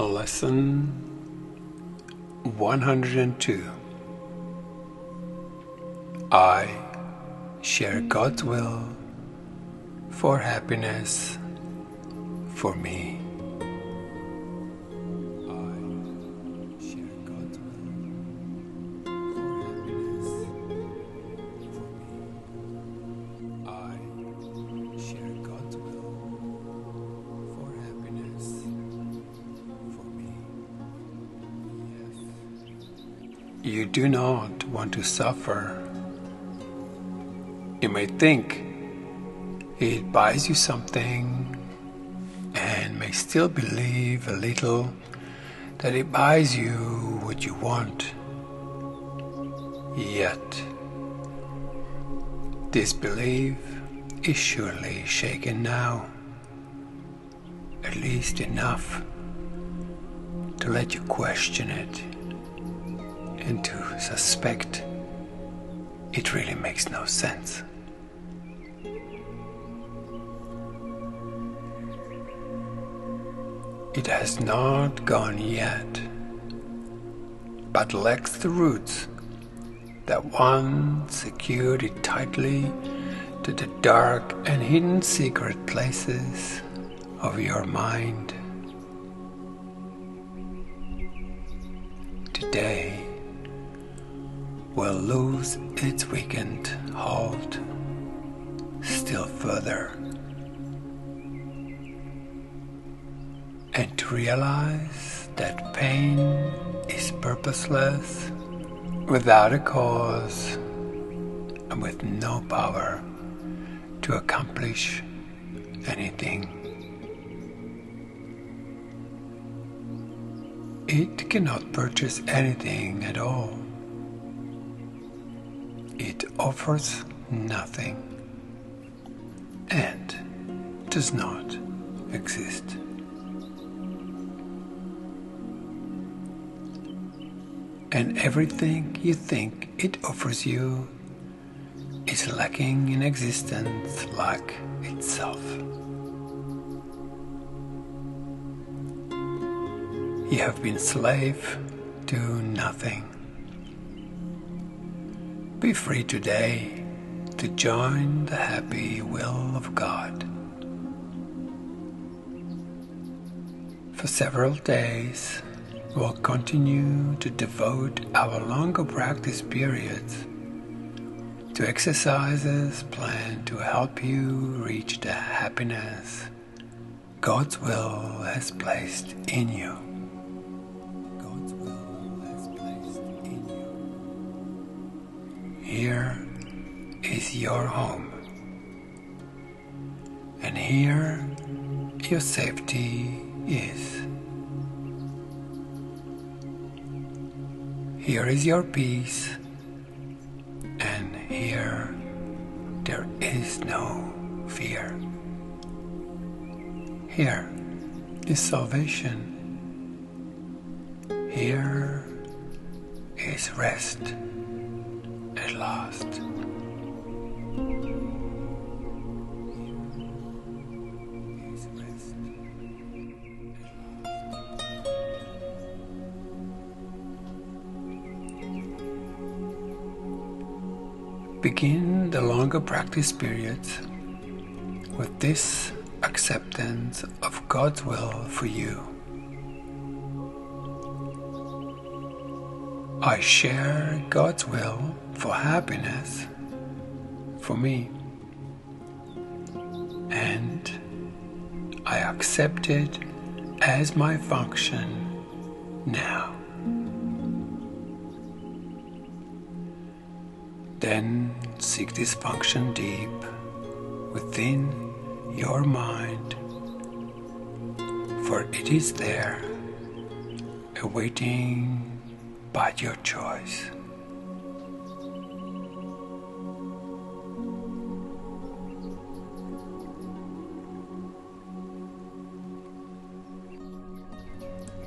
Lesson 102. I share God's will for happiness for me. You do not want to suffer. You may think it buys you something and may still believe a little that it buys you what you want. Yet, this belief is surely shaken now, at least enough to let you question it and to suspect it really makes no sense. It has not gone yet, but lacks the roots that once secured it tightly to the dark and hidden secret places of your mind. Today will lose its weakened hold still further, and to realize that pain is purposeless, without a cause, and with no power to accomplish anything. It cannot purchase anything at all. It offers nothing and does not exist. And everything you think it offers you is lacking in existence like itself. You have been slave to nothing. Be free today to join the happy will of God. For several days, we'll continue to devote our longer practice periods to exercises planned to help you reach the happiness God's will has placed in you. Here is your home, and here your safety is. Here is your peace, and here there is no fear. Here is salvation. Here is rest at last. Begin the longer practice periods with this acceptance of God's will for you. I share God's will for happiness for me, and I accept it as my function now. Then seek this function deep within your mind, for it is there, awaiting but your choice.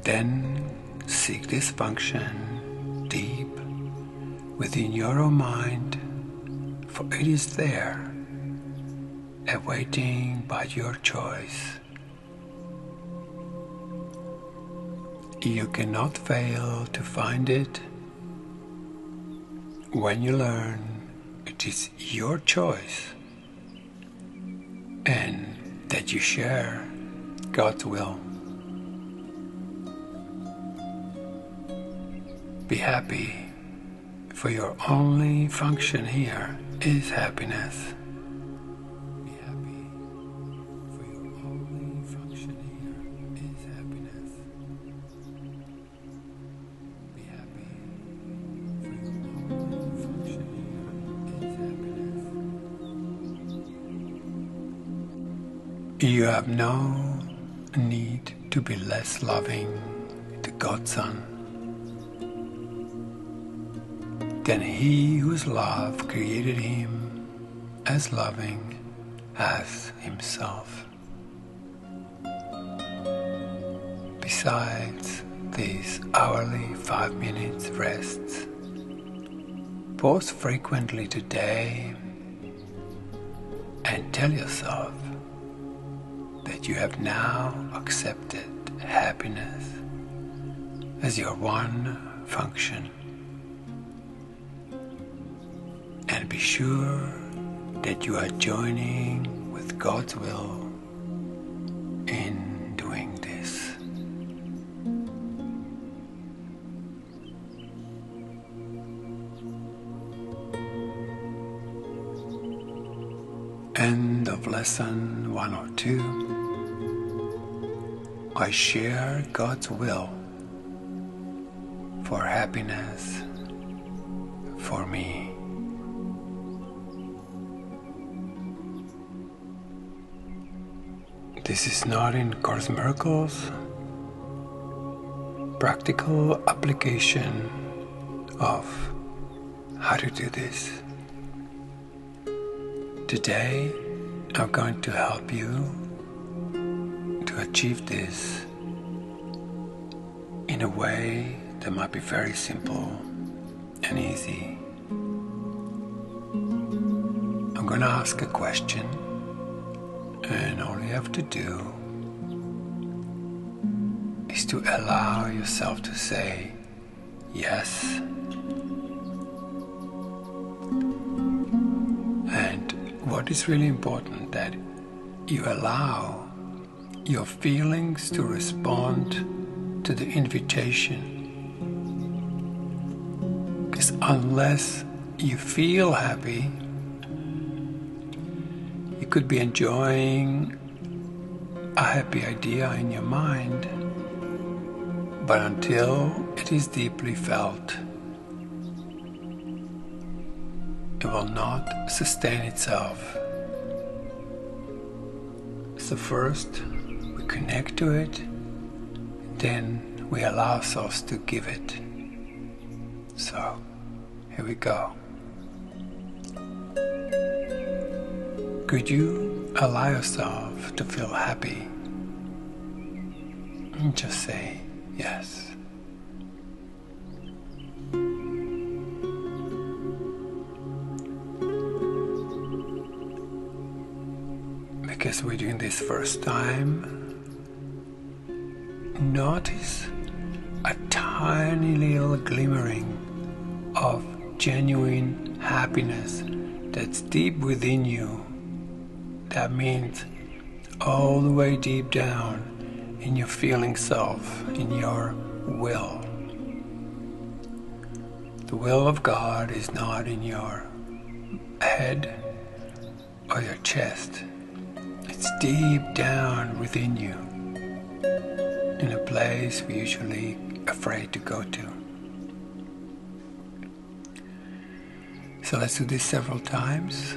Then seek this function deep within your own mind, for it is there, awaiting but your choice. You cannot fail to find it. When you learn, it is your choice, and that you share God's will. Be happy, for your only function here is happiness. Be happy, for your only function here is happiness. Be happy, for your only function here is happiness. You have no need to be less loving to God's Son than He whose love created Him as loving as Himself. Besides these hourly 5 minutes rests, pause frequently today and tell yourself that you have now accepted happiness as your one function. And be sure that you are joining with God's will in doing this. End of lesson 102. I share God's will for happiness for me. This is not in Course in Miracles, practical application of how to do this. Today, I'm going to help you to achieve this in a way that might be very simple and easy. I'm going to ask a question, and all you have to do is to allow yourself to say yes. And what is really important, that you allow your feelings to respond to the invitation. Because unless you feel happy, you could be enjoying a happy idea in your mind, but until it is deeply felt, it will not sustain itself. So first we connect to it, then we allow ourselves to give it. So here we go. Could you allow yourself to feel happy? And just say yes. Because we're doing this first time, notice a tiny little glimmering of genuine happiness that's deep within you. That means all the way deep down in your feeling self, in your will. The will of God is not in your head or your chest. It's deep down within you, in a place we're usually afraid to go to. So let's do this several times.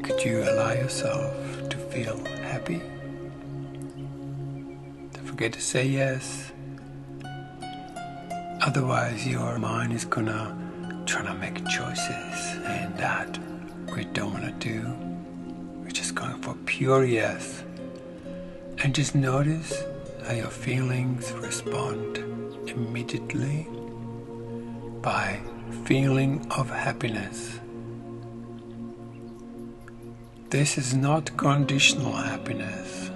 Could you allow yourself to feel happy? Don't forget to say yes. Otherwise your mind is gonna try to make choices, and that we don't want to do. We're just going for pure yes. And just notice how your feelings respond immediately by feeling of happiness. This is not conditional happiness.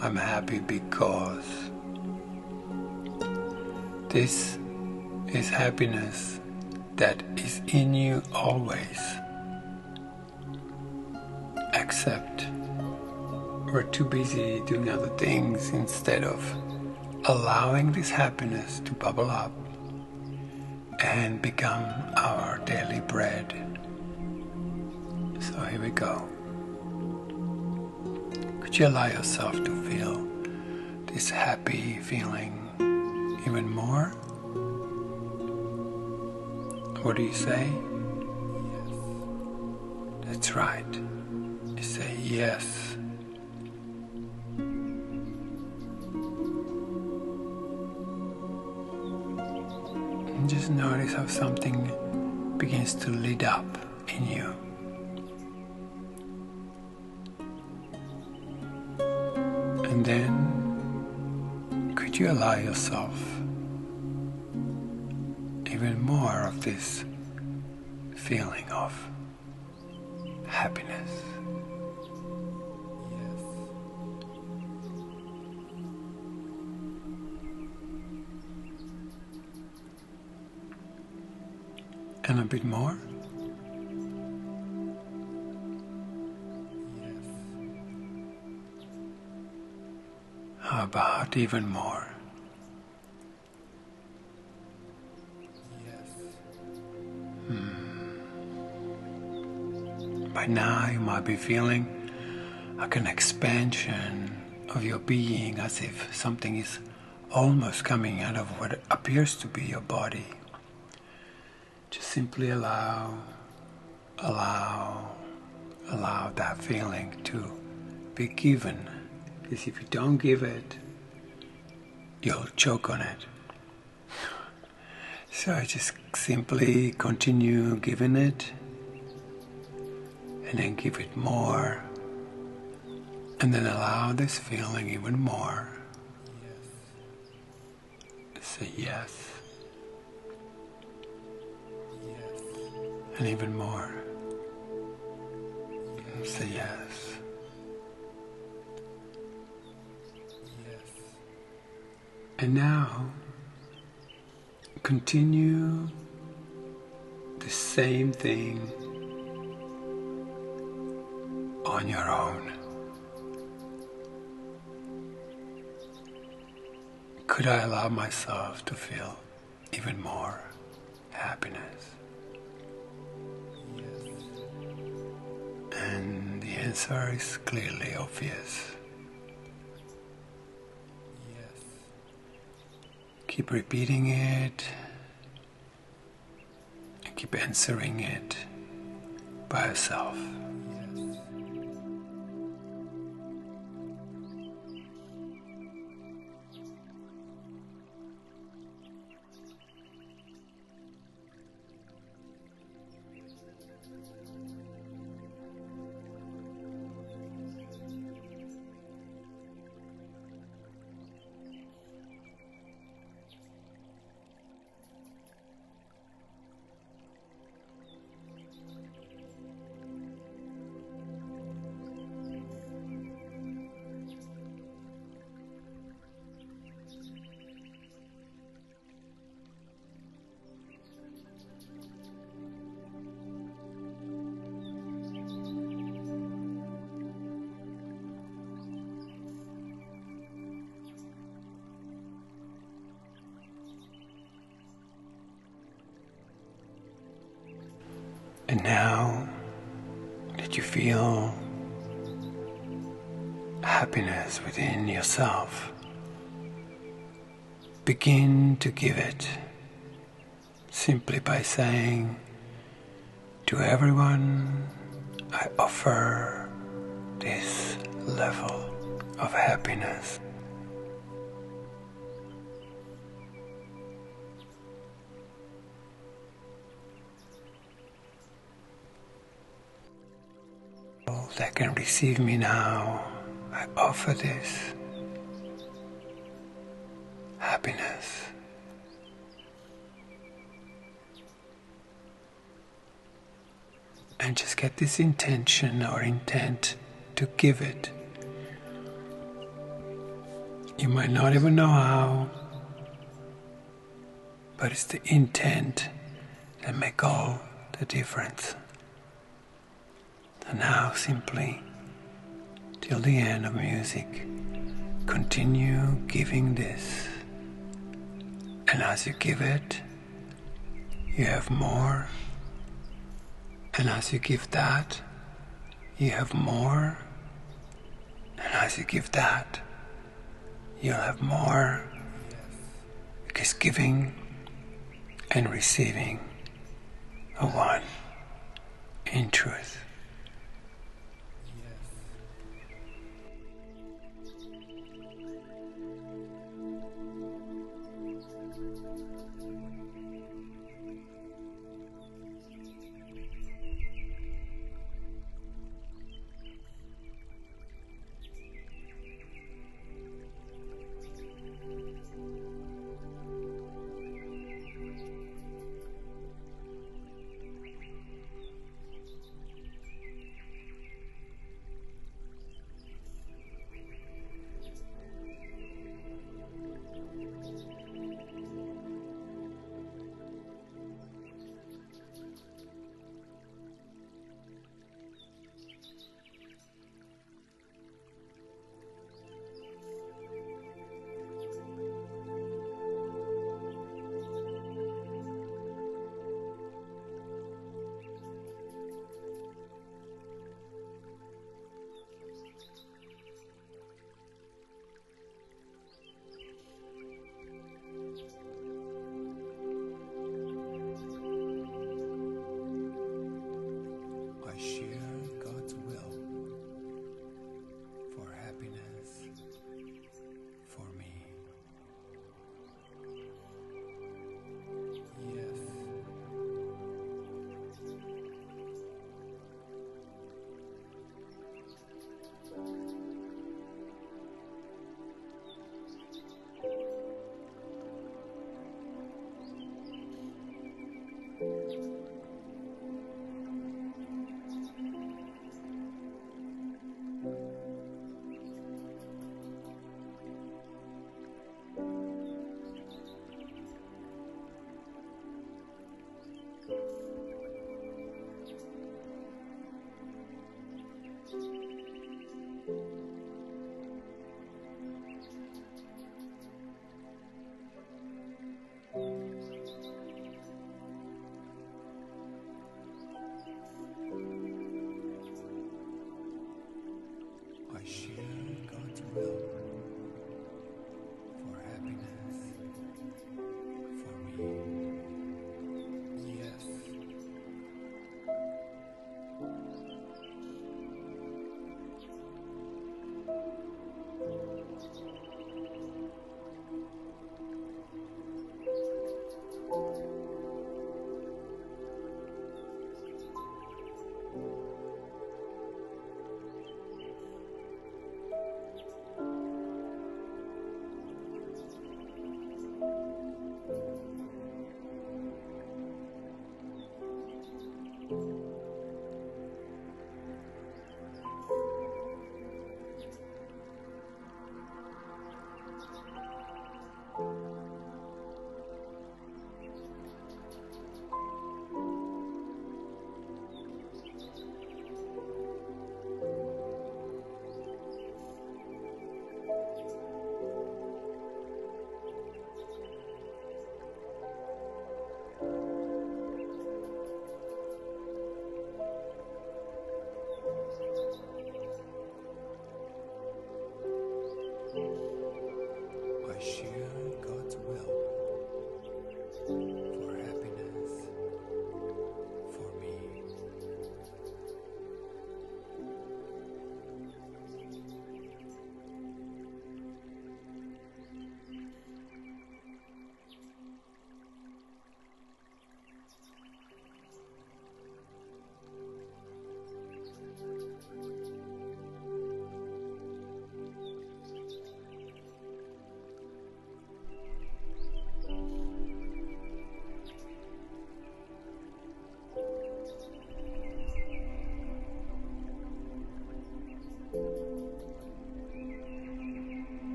I'm happy because This is happiness that is in you always, except we're too busy doing other things instead of allowing this happiness to bubble up and become our daily bread. So here we go. Could you allow yourself to feel this happy feeling even more? What do you say? Yes. That's right. You say yes. And just notice how something begins to lit up in you. And then, could you allow yourself even more of this feeling of happiness? Yes. And a bit more? How about even more? Yes. By now you might be feeling like an expansion of your being, as if something is almost coming out of what appears to be your body. Just simply allow that feeling to be given. Because if you don't give it, you'll choke on it. So I just simply continue giving it, and then give it more, and then allow this feeling even more. Yes. Say yes. Yes. And even more. Yes. Say yes. And now, continue the same thing on your own. Could I allow myself to feel even more happiness? Yes. And the answer is clearly obvious. Keep repeating it, and keep answering it by yourself. And now that you feel happiness within yourself, begin to give it simply by saying, to everyone I offer this level of happiness. That can receive me now, I offer this happiness. And just get this intention or intent to give it. You might not even know how, but it's the intent that make all the difference. And now simply, till the end of music, continue giving this. And as you give it, you have more. And as you give that, you have more. And as you give that, you'll have more. Because giving and receiving are one in truth.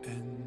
in